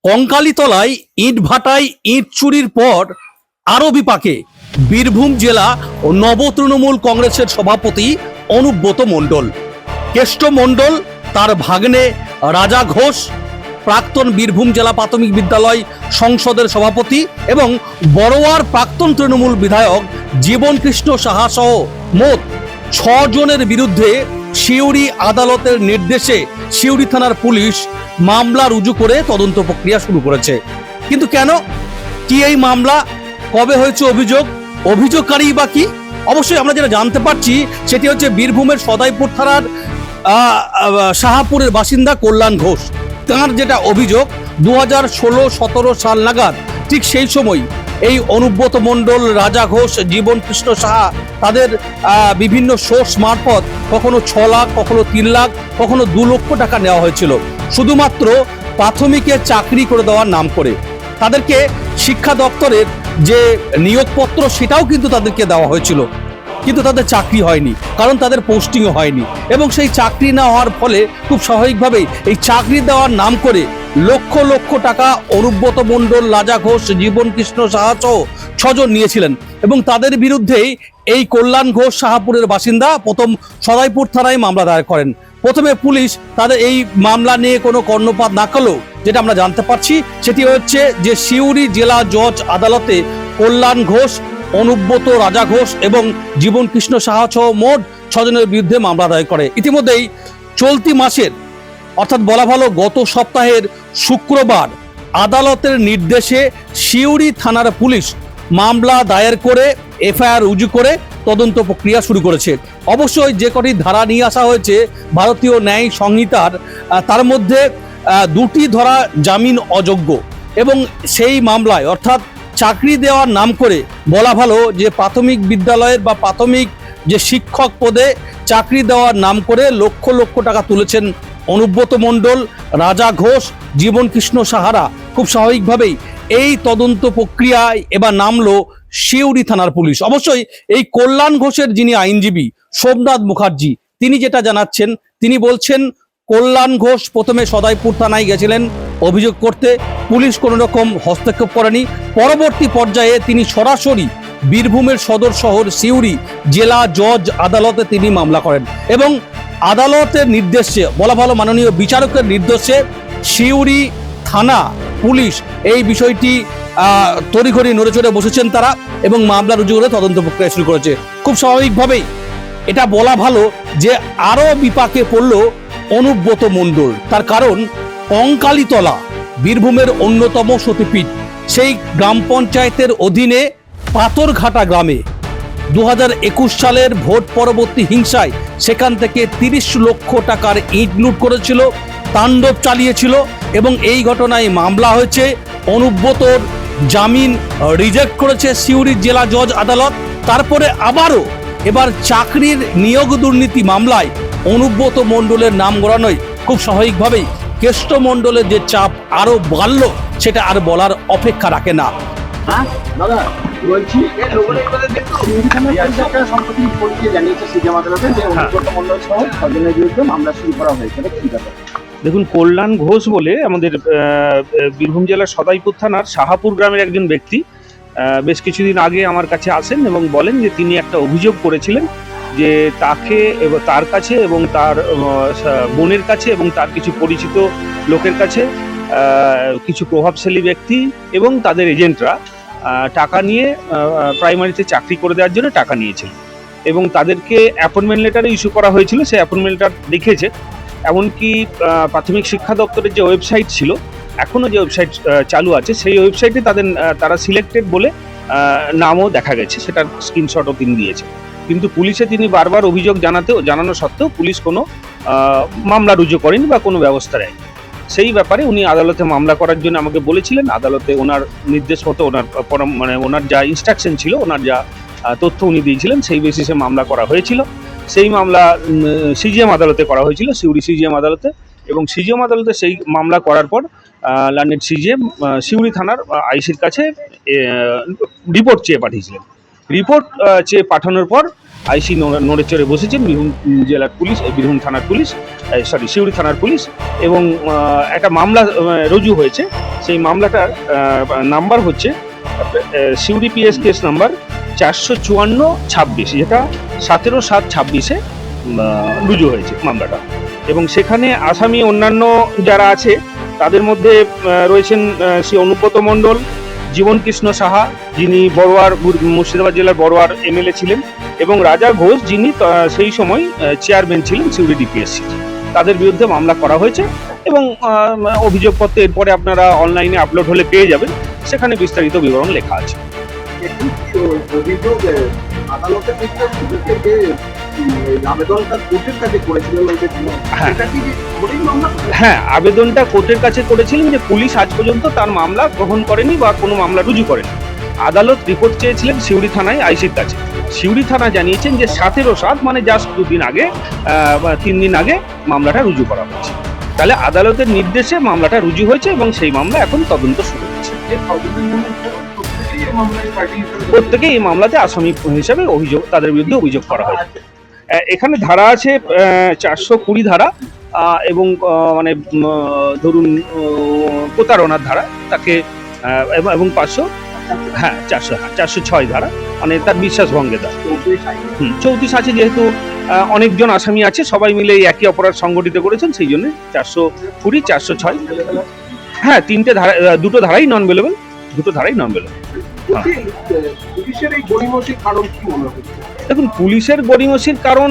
কঙ্কালীতলায় ইট ভাটায় ইট চুরির পর আরও বিপাকে বীরভূম জেলা ও নব তৃণমূল কংগ্রেসের সভাপতি অনুব্রত মণ্ডল। কেষ্ট মণ্ডল, তার ভাগ্নে রাজা ঘোষ, প্রাক্তন বীরভূম জেলা প্রাথমিক বিদ্যালয় সংসদের সভাপতি এবং বড়োয়ার প্রাক্তন তৃণমূল বিধায়ক জীবন কৃষ্ণ সাহা সহ মোট 6 জনের বিরুদ্ধে সিউড়ি আদালতের নির্দেশে সিউড়ি থানার পুলিশ মামলা রুজু করে তদন্ত প্রক্রিয়া শুরু করেছে। কিন্তু কেন, কি এই মামলা, কবে হয়েছে অভিযোগ, অভিযোগকারী বা কি? অবশ্যই আমরা যেটা জানতে পারছি সেটি হচ্ছে বীরভূমের সদাইপুর থানার শাহাপুরের বাসিন্দা কল্যাণ ঘোষ। তার যেটা অভিযোগ, 2016-17 সাল নাগাদ ঠিক সেই সময় এই অনুব্রত মণ্ডল, রাজা ঘোষ, জীবন কৃষ্ণ সাহা তাদের বিভিন্ন সোর্স মারফত কখনো 6 লাখ, কখনো 3 লাখ, কখনো 2 লক্ষ টাকা নেওয়া হয়েছিল শুধুমাত্র প্রাথমিকে চাকরি করে দেওয়ার নাম করে। তাদেরকে শিক্ষা দপ্তরের যে নিয়োগপত্র সেটাও কিন্তু তাদেরকে দেওয়া হয়েছিল, কিন্তু তাদের চাকরি হয়নি, কারণ তাদের পোস্টিংও হয়নি। এবং সেই চাকরি না হওয়ার ফলে খুব স্বাভাবিকভাবেই এই চাকরি দেওয়ার নাম করে লক্ষ লক্ষ টাকা অনুব্রত মণ্ডল, রাজা ঘোষ, জীবন কৃষ্ণ সাহা সহ 6 জন নিয়েছিলেন। এবং তাদের বিরুদ্ধেই এই কল্যাণ ঘোষ শাহাপুরের বাসিন্দা প্রথম সদাইপুর থানায় মামলা দায়ের করেন। প্রথমে পুলিশ তাদের এই মামলা নিয়ে কোনো কর্ণপাত না করলেও যেটা আমরা জানতে পারছি সেটি হচ্ছে যে সিউড়ি জেলা জজ আদালতে কল্যাণ ঘোষ, অনুব্রত, রাজা ঘোষ এবং জীবন কৃষ্ণ সাহা সহ মোট 6 জনের বিরুদ্ধে মামলা দায়ের করে। ইতিমধ্যেই চলতি মাসের অর্থাৎ বলা ভালো গত সপ্তাহের শুক্রবার আদালতের নির্দেশে সিউড়ি থানার পুলিশ মামলা দায়ের করে এফআইআর রুজু করে তদন্ত প্রক্রিয়া শুরু করেছে। অবশ্যই যে কটি ধারা নিয়ে আসা হয়েছে ভারতীয় ন্যায় সংহিতার, তার মধ্যে 2টি ধারা জামিন অযোগ্য। এবং সেই মামলায় অর্থাৎ চাকরি দেওয়ার নাম করে বলা ভালো যে প্রাথমিক বিদ্যালয়ের বা প্রাথমিক যে শিক্ষক পদে চাকরি দেওয়ার নাম করে লক্ষ লক্ষ টাকা তুলেছেন অনুব্রত মণ্ডল, রাজা ঘোষ, জীবন কৃষ্ণ সাহারা। খুব স্বাভাবিকভাবেই এই তদন্ত প্রক্রিয়ায় এবার নামলো সিউড়ি থানার পুলিশ। অবশ্যই এই কল্যাণ ঘোষের যিনি আইনজীবী সোমনাথ মুখার্জি, তিনি যেটা জানাচ্ছেন, তিনি বলছেন কল্যাণ ঘোষ প্রথমে সদাইপুর থানায় গেছিলেন অভিযোগ করতে, পুলিশ কোনো রকম হস্তক্ষেপ করেনি। পরবর্তী পর্যায়ে তিনি সরাসরি বীরভূমের সদর শহর সিউড়ি জেলা জজ আদালতে তিনি মামলা করেন এবং আদালতের নির্দেশে বলা ভালো মাননীয় বিচারকের নির্দেশে সিউড়ি থানা পুলিশ এই বিষয়টি তড়িঘড়ি নড়েচড়ে বসেছেন তারা এবং মামলা রুজু করে তদন্ত প্রক্রিয়া শুরু করেছে। খুব স্বাভাবিকভাবেই এটা বলা ভালো যে আরও বিপাকে পড়ল অনুব্রত মণ্ডল। তার কারণ কঙ্কালীতলা বীরভূমের অন্যতম সতীপীঠ, সেই গ্রাম পঞ্চায়েতের অধীনে পাথরঘাটা গ্রামে 2021 সালের ভোট পরবর্তী হিংসায় সেখান থেকে 30 লক্ষ টাকার ইট লুট করেছিল, তাণ্ডব চালিয়েছিল এবং এই ঘটনায় মামলা হয়েছে। অনুব্রতর জামিন রিজেক্ট করেছে সিউড়ি জেলা জজ আদালত। তারপরে আবারও এবার চাকরির নিয়োগ দুর্নীতি মামলায় অনুব্রত মণ্ডলের নাম গড়ানোয় খুব স্বাভাবিকভাবেই কেষ্ট মণ্ডলের যে চাপ আরো বাড়ল সেটা আর বলার অপেক্ষা রাখে না। দেখুন, কল্যাণ ঘোষ বলে আমাদের বীরভূম জেলার সদাইপুর থানার শাহাপুর গ্রামের একজন ব্যক্তি বেশ কিছুদিন আগে আমার কাছে আসেন এবং বলেন যে তিনি একটা অভিযোগ করেছিলেন যে তাকে এবং তার কাছে এবং তার বোনের কাছে এবং তার কিছু পরিচিত লোকের কাছে কিছু প্রভাবশালী ব্যক্তি এবং তাদের এজেন্টরা টাকা নিয়ে প্রাইমারিতে চাকরি করে দেওয়ার জন্য টাকা নিয়েছিল এবং তাদেরকে অ্যাপয়েন্টমেন্ট লেটার ইস্যু করা হয়েছিল। সেই অ্যাপয়েন্টমেন্ট লেটার লিখেছে, এমনকি প্রাথমিক শিক্ষা দপ্তরের যে ওয়েবসাইট ছিল, এখনও যে ওয়েবসাইট চালু আছে, সেই ওয়েবসাইটে তারা সিলেক্টেড বলে নামও দেখা গেছে, সেটার স্ক্রিনশটও তিনি দিয়েছে। কিন্তু পুলিশে তিনি বারবার অভিযোগ জানানো সত্ত্বেও পুলিশ কোনো মামলা রুজু করেনি বা কোনো ব্যবস্থা নেয়নি। সেই ব্যাপারে উনি আদালতে মামলা করার জন্য আমাকে বলেছিলেন। আদালতে ওনার নির্দেশ মতো ওনার যা ইনস্ট্রাকশন ছিল, ওনার যা তথ্য উনি দিয়েছিলেন, সেই বেসিসে মামলা করা হয়েছিল। সেই মামলা সিজিএম আদালতে করা হয়েছিল, সিউড়ি সিজিএম আদালতে। এবং সিজিএম আদালতে সেই মামলা করার পর লার্নেড সিজিএম সিউড়ি থানার আইসির কাছে রিপোর্ট চেয়ে পাঠিয়েছিলেন। রিপোর্ট চেয়ে পাঠানোর পর আইসি নড়েচড়ে বসেছেন বীরভূম জেলার পুলিশ, বীরভূম থানার পুলিশ, সিউড়ি থানার পুলিশ, এবং একটা মামলা রুজু হয়েছে। সেই মামলাটার নাম্বার হচ্ছে সিউড়ি পিএস কেস নাম্বার 454/26, যেটা 17/7/26-এ রুজু হয়েছে মামলাটা। এবং সেখানে আসামি অন্যান্য যারা আছে তাদের মধ্যে রয়েছেন শ্রী অনুব্রত মণ্ডল, জীবন কৃষ্ণ সাহা, যিনি বড়োয়ার মুর্শিদাবাদ জেলার বড়োয়ার এমএলএ ছিলেন, এবং রাজা ঘোষ, যিনি সেই সময় চেয়ারম্যান ছিলেন সিউড়ি ডিপিএসসি। তাদের বিরুদ্ধে মামলা করা হয়েছে এবং অভিযোগপত্র এরপরে আপনারা অনলাইনে আপলোড হলে পেয়ে যাবেন, সেখানে বিস্তারিত বিবরণ লেখা আছে। হ্যাঁ, আবেদনটা কোর্টের কাছে করেছিলেন যে পুলিশ আজ পর্যন্ত তার মামলা গ্রহণ করেনি বা কোনো মামলা রুজু করেনি। আদালত রিপোর্ট চেয়েছিলেন সিউড়ি থানায় আইসির কাছে। সিউড়ি থানা জানিয়েছেন যে 17/7 মানে জাস্ট 3 দিন আগে মামলাটা রুজু করা হয়েছে। তাহলে আদালতের নির্দেশে মামলাটা রুজু হয়েছে এবং সেই মামলা এখন তদন্ত শুরু হয়েছে। প্রত্যেকে এই মামলাতে আসামি হিসাবে তাদের বিরুদ্ধে অভিযোগ করা হয়েছে। এখানে ধারা আছে 420 ধারা এবং মানে ধরুন প্রতারণার ধারা তাকে, এবং 406 ধারা মানে তার বিশ্বাসভঙ্গের ধারা। 34 আছে, যেহেতু অনেকজন আসামি আছে, সবাই মিলে এই একই অপরাধ সংগঠিত করেছেন, সেই জন্য 420, 406। হ্যাঁ, দুটো ধারাই নন বেলেবল, দেখুন, পুলিশের গড়িমসির কারণ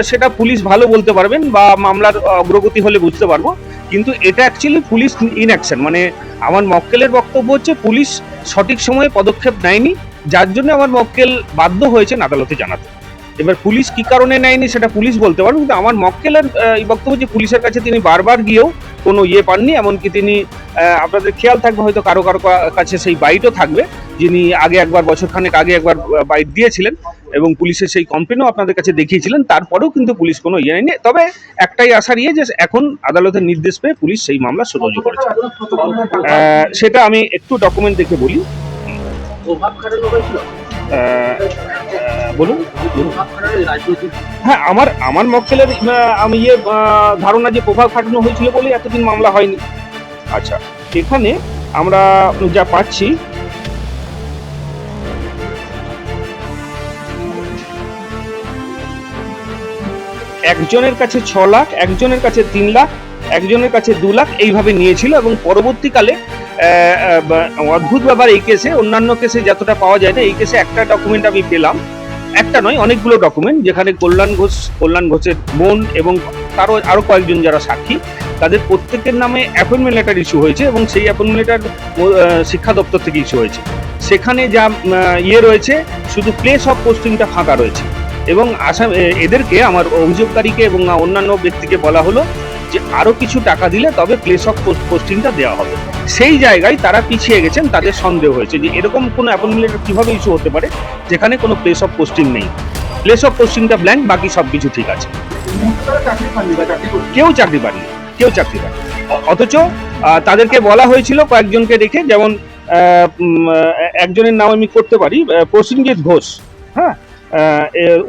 সেটা পুলিশ ভালো বলতে পারবেন বা মামলার অগ্রগতি হলে বুঝতে পারবো, কিন্তু এটা অ্যাকচুয়ালি পুলিশ ইনঅ্যাকশন। মানে আমার মক্কেলের বক্তব্য হচ্ছে পুলিশ সঠিক সময়ে পদক্ষেপ নেয়নি, যার জন্য আমার মক্কেল বাধ্য হয়েছেন আদালতে জানাতে। এবার পুলিশ কি কারণে নেয়নি সেটা পুলিশ বলতে পারবে, কিন্তু আমার মক্কেলের এই বক্তব্য যে পুলিশের কাছে তিনি বারবার গিয়েও কোনো পাননি। এমনকি তিনি, আপনাদের খেয়াল থাকবে হয়তো কারো কাছে সেই বাইটও থাকবে, যিনি বছরখানেক আগে একবার বাইট দিয়েছিলেন এবং পুলিশের সেই কমপ্লেনও আপনাদের কাছে দেখিয়েছিলেন। তারপরেও কিন্তু পুলিশ কোনো নেয়নি। তবে একটাই আশার যে এখন আদালতের নির্দেশ পেয়ে পুলিশ সেই মামলা রুজু করেছে। সেটা আমি একটু ডকুমেন্ট দেখে বলি। বলুন। হ্যাঁ, আমার মক্কেলের আমি ধারণা যে প্রভাব খাটানো হয়েছিল বলে এতদিন মামলা হয়নি। আচ্ছা, এখানে আমরা যা পাচ্ছি, একজনের কাছে 6 লাখ, একজনের কাছে 3 লাখ, একজনের কাছে 2 লাখ এইভাবে নিয়েছিল। এবং পরবর্তীকালে অদ্ভুত ব্যাপার, এই কেসে অন্যান্য কেসে যতটা পাওয়া যায় না, এই কেসে একটা ডকুমেন্ট আমি পেলাম, একটা নয় অনেকগুলো ডকুমেন্ট, যেখানে কল্যাণ ঘোষের বোন এবং আরো কয়েকজন যারা সাক্ষী, তাদের প্রত্যেকের নামে অ্যাপয়েন্টমেন্ট লেটার ইস্যু হয়েছে এবং সেই অ্যাপয়েন্টমেন্ট লেটার শিক্ষা দপ্তর থেকে ইস্যু হয়েছে। সেখানে যা রয়েছে, শুধু প্লেস অফ পোস্টিংটা ফাঁকা রয়েছে। এবং এদেরকে, আমার অভিযোগকারীকে এবং অন্যান্য ব্যক্তিকে বলা হলো যে আরো কিছু টাকা দিলে তবে প্লেস অফ পোস্টিংটা দেওয়া হবে। সেই জায়গায় তারা পিছিয়ে গেছেন, তাদের সন্দেহ হয়েছে যে এরকম কোনো অ্যাপয়েন্টমেন্ট লেটার কিভাবে ইস্যু হতে পারে যেখানে কোনো প্লেস অফ পোস্টিং নেই। প্লেস অফ পোস্টিংটা ব্ল্যাঙ্ক, বাকি সবকিছু ঠিক আছে। কেউ চাকরি পায়নি। অথচ তাদেরকে বলা হয়েছিল কয়েকজনকে রেখে, যেমন একজনের নাম আমি করতে পারি, প্রসেনজিৎ ঘোষ, হ্যাঁ,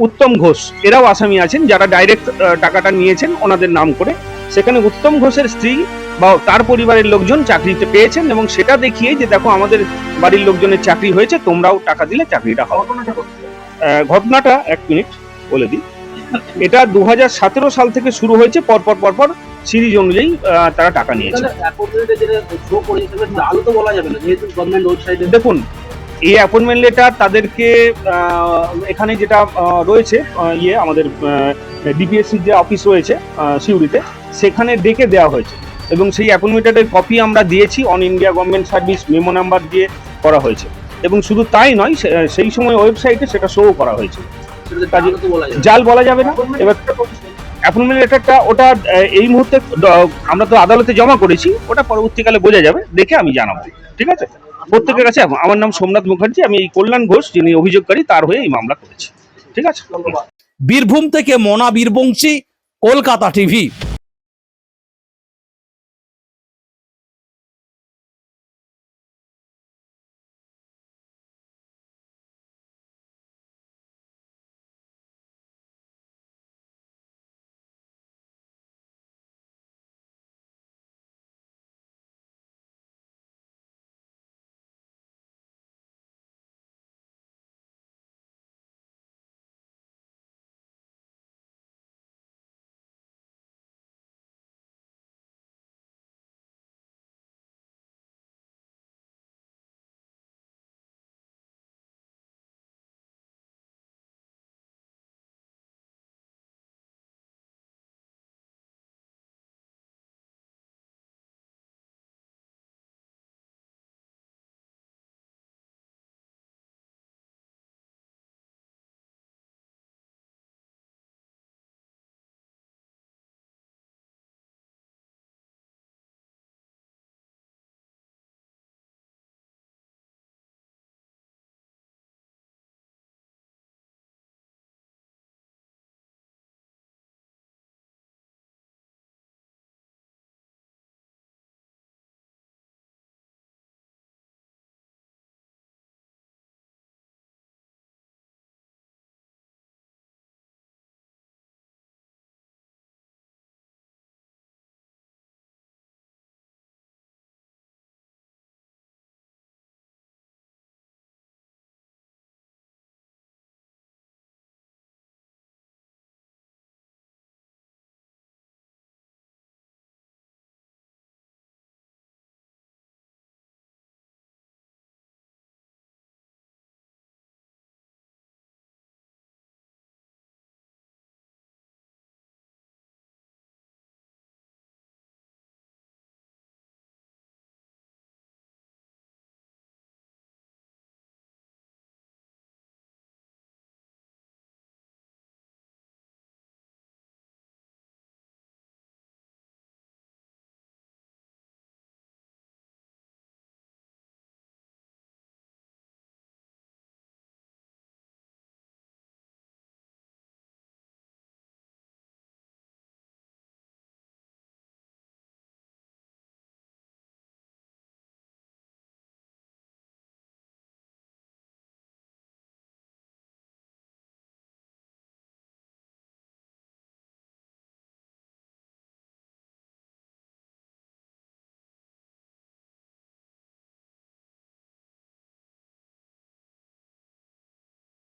উত্তম ঘোষ, এরাও আসামি আছেন যারা ডাইরেক্ট টাকাটা নিয়েছেন ওনাদের নাম করে। সেখানে উত্তম ঘোষের স্ত্রী বা তার পরিবারের লোকজন চাকরিতে পেয়েছেন এবং সেটা দেখিয়ে যে দেখো আমাদের বাড়ির লোকজনের চাকরি হয়েছে, তোমরাও টাকা দিলে চাকরিটা হবে। ঘটনাটা 1 মিনিট বলে দিই। এটা 2017 সাল থেকে শুরু হয়েছে, পরপর সিরিজ অনুযায়ী তারা টাকা নিয়েছে। দেখুন, এই অ্যাপয়েন্টমেন্ট লেটার তাদেরকে এখানে যেটা রয়েছে, আমাদের ডিপিএসসির যে অফিস রয়েছে সিউড়িতে, সেখানে ডেকে দেওয়া হয়েছে এবং সেই অ্যাপয়েন্টমেন্ট লেটারের কপি আমরা দিয়েছি। On India government service memo number দিয়ে করা হয়েছে এবং শুধু তাই নয়, সেই সময় ওয়েবসাইটে সেটা শো করা হয়েছে। জাল বলা যাবে না। এবার অ্যাপয়েন্টমেন্ট লেটারটা ওটা এই মুহূর্তে আমরা তো আদালতে জমা করেছি, ওটা পরবর্তীকালে বোঝা যাবে, দেখে আমি জানাবো। ঠিক আছে? প্রত্যেকের কাছে। আমার নাম সোমনাথ মুখার্জি, আমি এই কল্যাণ ঘোষ যিনি অভিযোগকারী তার হয়ে এই মামলা করেছি। ঠিক আছে? বীরভূম থেকে মনা বীরবংশী, কলকাতা টিভি।